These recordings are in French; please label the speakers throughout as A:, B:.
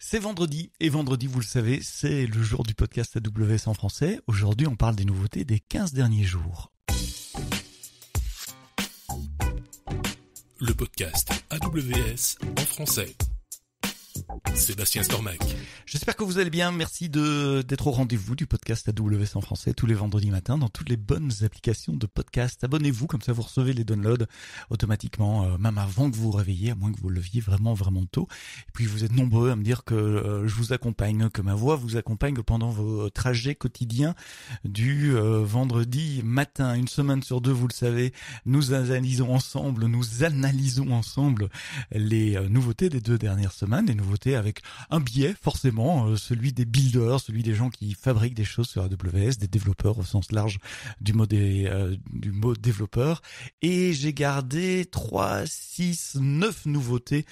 A: C'est vendredi, et vendredi, vous le savez, c'est le jour du podcast AWS en français. Aujourd'hui, on parle des nouveautés des 15 derniers jours.
B: Le podcast AWS en français. Sébastien Stormac.
A: J'espère que vous allez bien. Merci d'être au rendez-vous du podcast AWS en français tous les vendredis matins dans toutes les bonnes applications de podcast. Abonnez-vous, comme ça vous recevez les downloads automatiquement, même avant que vous vous réveillez, à moins que vous le leviez vraiment tôt. Et puis vous êtes nombreux à me dire que je vous accompagne, que ma voix vous accompagne pendant vos trajets quotidiens du vendredi matin. Une semaine sur deux, vous le savez, nous analysons ensemble les nouveautés des 2 dernières semaines, les nouveautés avec un biais forcément, celui des builders, celui des gens qui fabriquent des choses sur AWS, des développeurs au sens large du mot développeur. Et j'ai gardé 3, 6, 9 nouveautés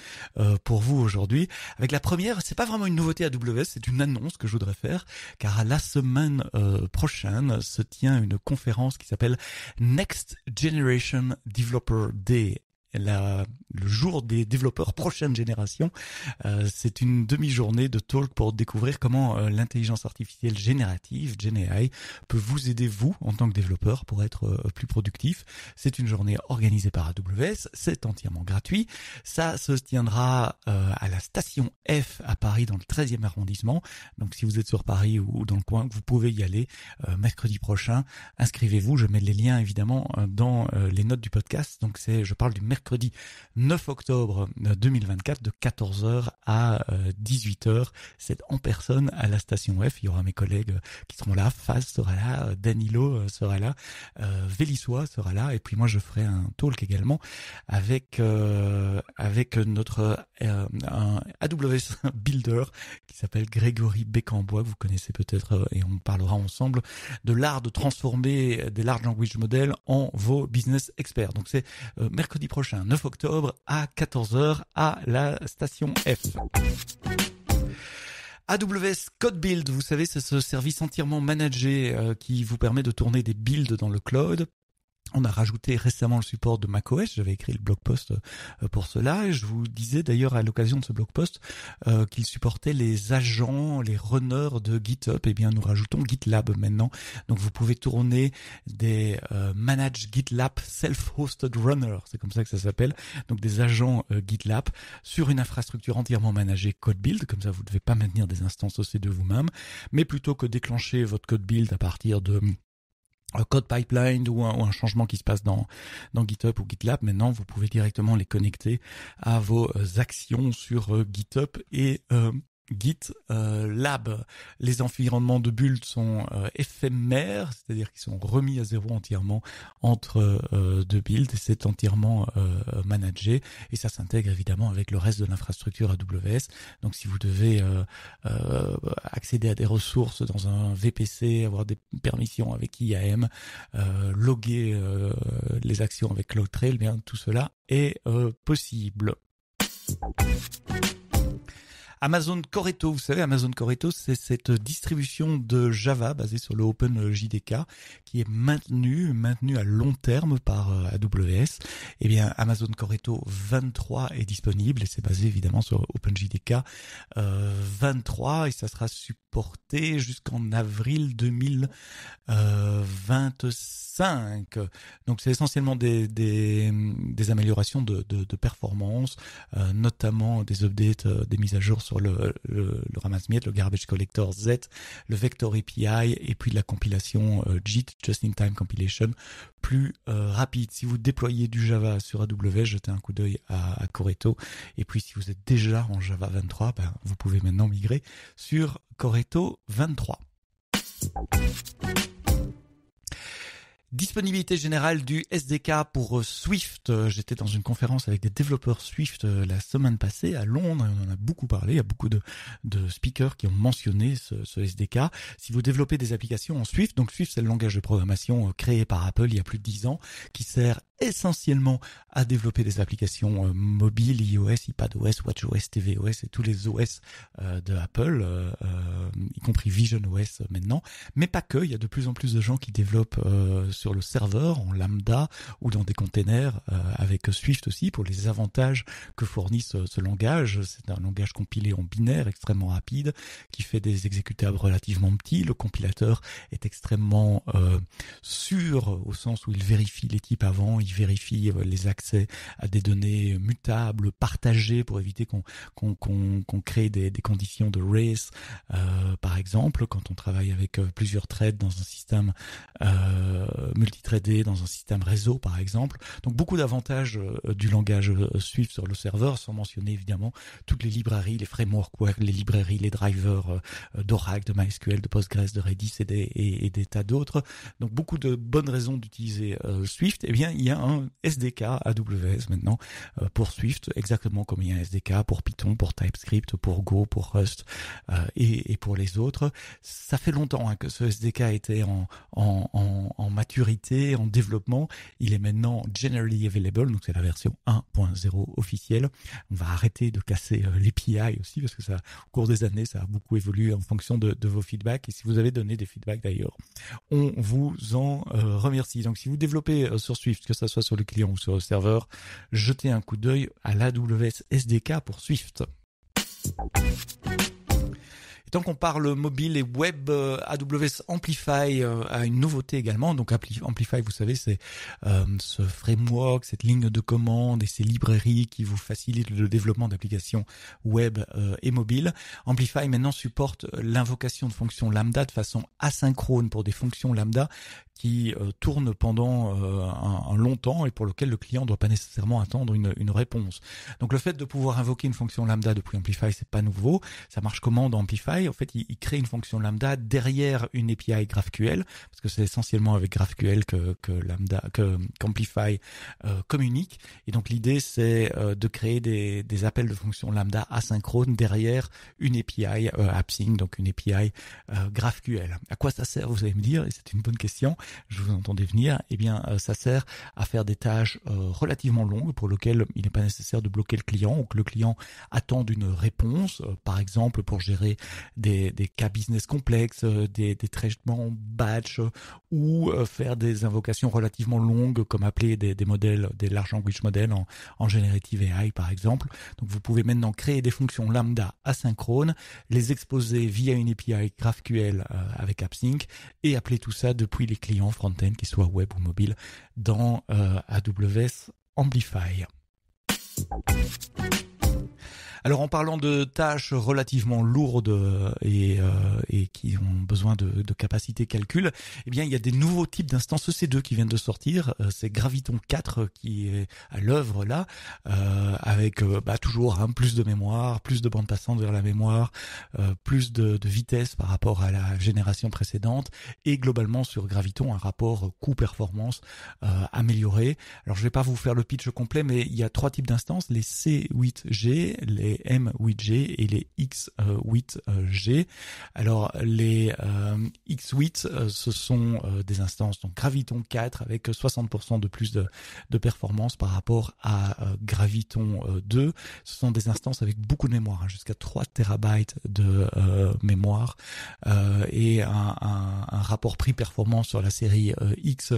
A: pour vous aujourd'hui. Avec la première, c'est pas vraiment une nouveauté AWS, c'est une annonce que je voudrais faire, car la semaine prochaine se tient une conférence qui s'appelle Next Generation Developer Day. Le jour des développeurs prochaine génération, c'est une demi-journée de talk pour découvrir comment l'intelligence artificielle générative, GenAI, peut vous aider vous en tant que développeur pour être plus productif. C'est une journée organisée par AWS, c'est entièrement gratuit. Ça se tiendra à la station F à Paris dans le 13e arrondissement. Donc si vous êtes sur Paris ou dans le coin, vous pouvez y aller mercredi prochain. Inscrivez-vous, je mets les liens évidemment dans les notes du podcast. Donc je parle du mercredi 9 octobre 2024 de 14h à 18h. C'est en personne à la station F. Il y aura mes collègues qui seront là. Faz sera là, Danilo sera là, Vélissois sera là. Et puis moi, je ferai un talk également avec notre un AWS Builder qui s'appelle Grégory Becambois, que vous connaissez peut-être, et on parlera ensemble de l'art de transformer des large language models en vos business experts. Donc c'est mercredi prochain, 9 octobre à 14h à la station F. AWS Code Build, vous savez, c'est ce service entièrement managé qui vous permet de tourner des builds dans le cloud. On a rajouté récemment le support de macOS, j'avais écrit le blog post pour cela, et je vous disais d'ailleurs à l'occasion de ce blog post qu'il supportait les agents, les runners de GitHub. Eh bien, nous rajoutons GitLab maintenant, donc vous pouvez tourner des Managed GitLab Self-Hosted Runner, c'est comme ça que ça s'appelle, donc des agents GitLab sur une infrastructure entièrement managée Code Build, comme ça vous ne devez pas maintenir des instances OC2 vous-même, mais plutôt que déclencher votre Code Build à partir de un code pipeline ou un changement qui se passe dans GitHub ou GitLab, maintenant vous pouvez directement les connecter à vos actions sur GitHub et GitLab. Les environnements de build sont éphémères, c'est-à-dire qu'ils sont remis à zéro entièrement entre deux builds, et c'est entièrement managé, et ça s'intègre évidemment avec le reste de l'infrastructure AWS. Donc si vous devez accéder à des ressources dans un VPC, avoir des permissions avec IAM, loguer les actions avec CloudTrail, bien tout cela est possible. Amazon Corretto, vous savez, Amazon Corretto, c'est cette distribution de Java basée sur le OpenJDK qui est maintenue à long terme par AWS. Eh bien, Amazon Corretto 23 est disponible et c'est basé évidemment sur OpenJDK 23 et ça sera supporté jusqu'en avril 2025. Donc, c'est essentiellement des améliorations de performance, notamment des updates, des mises à jour sur le ramasse-miettes, le garbage collector Z, le vector API et puis la compilation JIT, Just in Time Compilation, plus rapide. Si vous déployez du Java sur AWS, jetez un coup d'œil à Corretto. Et puis si vous êtes déjà en Java 23, vous pouvez maintenant migrer sur Corretto 23. Disponibilité générale du SDK pour Swift. J'étais dans une conférence avec des développeurs Swift la semaine passée à Londres. On en a beaucoup parlé. Il y a beaucoup de speakers qui ont mentionné ce SDK. Si vous développez des applications en Swift, donc Swift c'est le langage de programmation créé par Apple il y a plus de 10 ans, qui sert essentiellement à développer des applications mobiles, iOS, iPadOS, WatchOS, tvOS et tous les OS de Apple, y compris VisionOS maintenant. Mais pas que, il y a de plus en plus de gens qui développent sur le serveur en lambda ou dans des containers avec Swift aussi pour les avantages que fournit ce langage. C'est un langage compilé en binaire extrêmement rapide qui fait des exécutables relativement petits. Le compilateur est extrêmement sûr au sens où il vérifie les types avant, il vérifie les accès à des données mutables, partagées pour éviter qu'on crée des conditions de race, par exemple, quand on travaille avec plusieurs threads dans un système multithreadé, dans un système réseau, par exemple. Donc beaucoup d'avantages du langage Swift sur le serveur, sans mentionner évidemment toutes les librairies, les frameworks, les librairies, les drivers d'Oracle, de MySQL, de Postgres, de Redis et des tas d'autres. Donc beaucoup de bonnes raisons d'utiliser Swift. Eh bien, il y a un SDK AWS maintenant pour Swift, exactement comme il y a un SDK pour Python, pour TypeScript, pour Go, pour Rust et pour les autres. Ça fait longtemps que ce SDK était en maturité, en développement. Il est maintenant generally available, donc c'est la version 1.0 officielle. On va arrêter de casser l'API aussi parce que ça, au cours des années, ça a beaucoup évolué en fonction de vos feedbacks. Et si vous avez donné des feedbacks d'ailleurs, on vous en remercie. Donc si vous développez sur Swift, que ça soit sur le client ou sur le serveur, jetez un coup d'œil à l'AWS SDK pour Swift. Tant qu'on parle mobile et web, AWS Amplify a une nouveauté également. Donc Amplify, vous savez, c'est ce framework, cette ligne de commande et ces librairies qui vous facilitent le développement d'applications web et mobile. Amplify maintenant supporte l'invocation de fonctions lambda de façon asynchrone pour des fonctions lambda qui tournent pendant un long temps et pour lequel le client ne doit pas nécessairement attendre une réponse. Donc le fait de pouvoir invoquer une fonction lambda depuis Amplify, c'est pas nouveau. Ça marche comment dans Amplify? En fait, il crée une fonction lambda derrière une API GraphQL, parce que c'est essentiellement avec GraphQL qu'Amplify communique. Et donc l'idée, c'est de créer des appels de fonctions lambda asynchrones derrière une API AppSync, donc une API GraphQL. À quoi ça sert, vous allez me dire? Et c'est une bonne question. Je vous entendais venir. Eh bien, ça sert à faire des tâches relativement longues pour lesquelles il n'est pas nécessaire de bloquer le client ou que le client attende une réponse. Par exemple, pour gérer des cas business complexes, des traitements batch ou faire des invocations relativement longues comme appeler des modèles, des large language models en generative AI par exemple. Donc vous pouvez maintenant créer des fonctions lambda asynchrones, les exposer via une API GraphQL avec AppSync et appeler tout ça depuis les clients front-end, qu'ils soient web ou mobile, dans AWS Amplify. Alors en parlant de tâches relativement lourdes et qui ont besoin de capacité calcul, eh bien il y a des nouveaux types d'instances EC2 qui viennent de sortir. C'est Graviton 4 qui est à l'œuvre là, avec toujours plus de mémoire, plus de bande passante vers la mémoire, plus de vitesse par rapport à la génération précédente et globalement sur Graviton un rapport coût-performance amélioré. Alors je vais pas vous faire le pitch complet, mais il y a trois types d'instances, les C8G, les M8G et les X8G. Alors les X8 ce sont des instances donc Graviton 4 avec 60% de plus de performance par rapport à Graviton 2. Ce sont des instances avec beaucoup de mémoire, jusqu'à 3 terabytes de mémoire et un rapport prix-performance sur la série X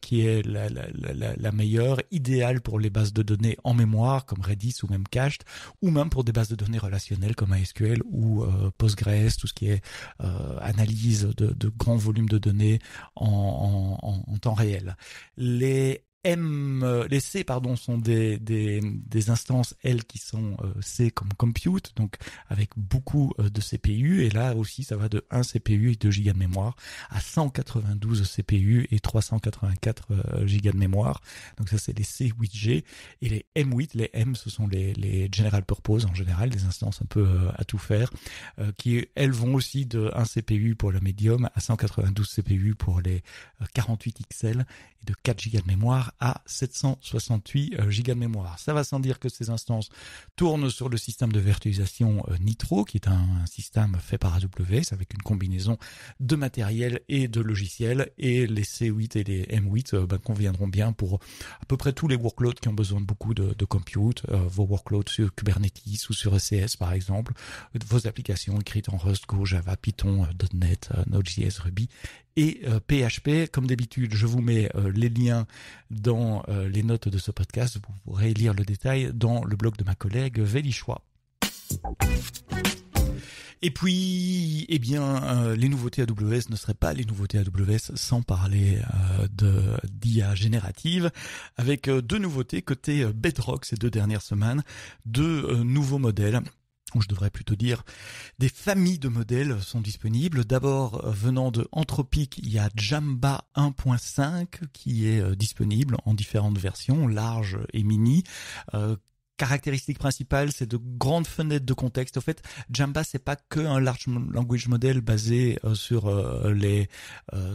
A: qui est la meilleure, idéale pour les bases de données en mémoire comme Redis ou même Cached, ou même pour des bases de données relationnelles comme MySQL ou Postgres, tout ce qui est analyse de grands volumes de données en temps réel. Les C sont des instances elles qui sont C comme compute, donc avec beaucoup de CPU, et là aussi ça va de 1 CPU et 2 Go de mémoire à 192 CPU et 384 Go de mémoire. Donc ça c'est les C8G. Et les M8, les M ce sont les general purpose en général, des instances un peu à tout faire, qui elles vont aussi de 1 CPU pour le medium à 192 CPU pour les 48 XL et de 4 Go de mémoire à 768 Go de mémoire. Ça va sans dire que ces instances tournent sur le système de virtualisation Nitro, qui est un système fait par AWS avec une combinaison de matériel et de logiciels, et les C8 et les M8 conviendront bien pour à peu près tous les workloads qui ont besoin de beaucoup de compute, vos workloads sur Kubernetes ou sur ECS par exemple, vos applications écrites en Rust, Go, Java, Python, .NET, Node.js, Ruby et PHP. Comme d'habitude, je vous mets les liens dans les notes de ce podcast. Vous pourrez lire le détail dans le blog de ma collègue Véli Choix. Et puis, les nouveautés AWS ne seraient pas les nouveautés AWS sans parler d'IA générative, avec deux nouveautés côté Bedrock ces 2 dernières semaines, 2 nouveaux modèles. Ou je devrais plutôt dire des familles de modèles sont disponibles. D'abord, venant de Anthropic, il y a Jamba 1.5 qui est disponible en différentes versions, large et mini. Caractéristique principale, c'est de grandes fenêtres de contexte. En fait, Jamba, c'est pas que un large language model basé sur les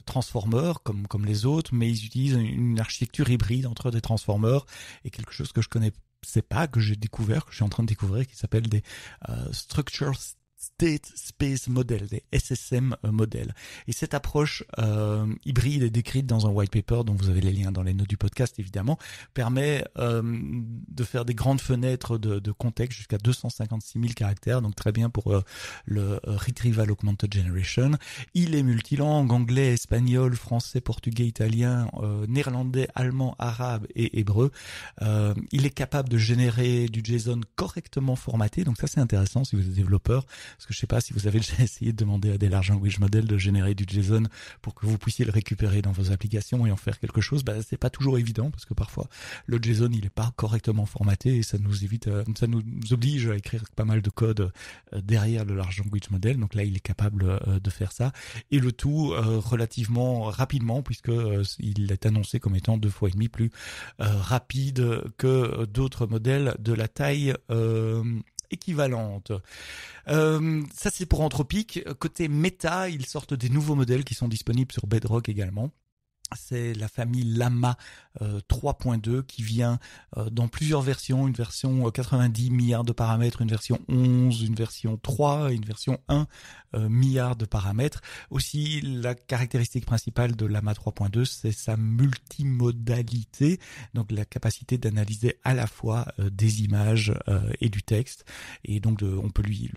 A: transformers comme les autres, mais ils utilisent une architecture hybride entre des transformers et quelque chose que je connais pas, que j'ai découvert, que je suis en train de découvrir, qui s'appelle des Structure State Space Model, des SSM modèles. Et cette approche hybride est décrite dans un white paper dont vous avez les liens dans les notes du podcast évidemment, permet de faire des grandes fenêtres de contexte jusqu'à 256 000 caractères, donc très bien pour le Retrieval Augmented Generation. Il est multilangue, anglais, espagnol, français, portugais, italien, néerlandais, allemand, arabe et hébreu. Il est capable de générer du JSON correctement formaté, donc ça c'est intéressant si vous êtes développeur. Parce que je sais pas si vous avez déjà essayé de demander à des large language models de générer du JSON pour que vous puissiez le récupérer dans vos applications et en faire quelque chose. C'est pas toujours évident parce que parfois le JSON il est pas correctement formaté et ça nous oblige à écrire pas mal de code derrière le large language model. Donc là il est capable de faire ça et le tout relativement rapidement puisque il est annoncé comme étant 2,5 fois plus rapide que d'autres modèles de la taille équivalente. Ça c'est pour Anthropic. Côté Meta, ils sortent des nouveaux modèles qui sont disponibles sur Bedrock également. C'est la famille Llama 3.2 qui vient dans plusieurs versions, une version 90 milliards de paramètres, une version 11, une version 3 et une version 1 milliards de paramètres. Aussi, la caractéristique principale de Llama 3.2, c'est sa multimodalité, donc la capacité d'analyser à la fois des images et du texte. Et donc, on peut lui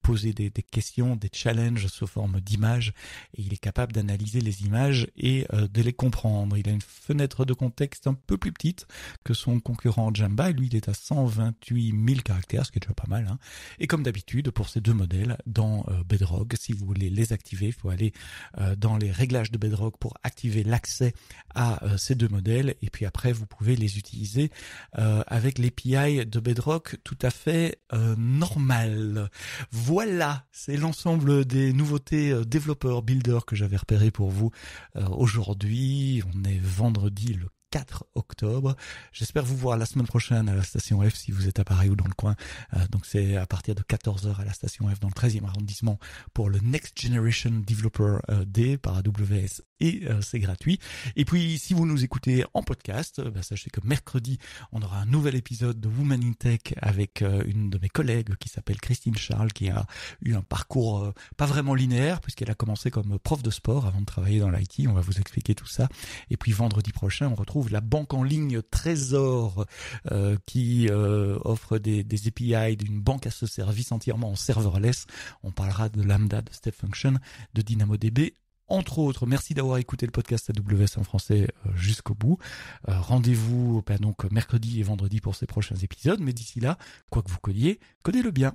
A: poser des questions, des challenges sous forme d'images, et il est capable d'analyser les images et de les comprendre. Il a une fenêtre de contexte un peu plus petite que son concurrent Jamba. Lui, il est à 128 000 caractères, ce qui est déjà pas mal. Et comme d'habitude, pour ces deux modèles, dans Bedrock, si vous voulez les activer, il faut aller dans les réglages de Bedrock pour activer l'accès à ces deux modèles. Et puis après, vous pouvez les utiliser avec l'API de Bedrock tout à fait normal. Voilà, c'est l'ensemble des nouveautés développeurs, builders que j'avais repérées pour vous aujourd'hui. On est vendredi le 4 octobre. J'espère vous voir la semaine prochaine à la station F si vous êtes à Paris ou dans le coin. Donc c'est à partir de 14h à la station F dans le 13e arrondissement pour le Next Generation Developer Day par AWS et c'est gratuit. Et puis si vous nous écoutez en podcast, sachez que mercredi on aura un nouvel épisode de Women in Tech avec une de mes collègues qui s'appelle Christine Charles, qui a eu un parcours pas vraiment linéaire puisqu'elle a commencé comme prof de sport avant de travailler dans l'IT. On va vous expliquer tout ça. Et puis vendredi prochain on retrouve la banque en ligne Trésor qui offre des API d'une banque à ce service entièrement en serverless. On parlera de Lambda, de Step Function, de DynamoDB, entre autres. Merci d'avoir écouté le podcast AWS en français jusqu'au bout. Rendez-vous donc mercredi et vendredi pour ces prochains épisodes. Mais d'ici là, quoi que vous codiez, codez-le bien.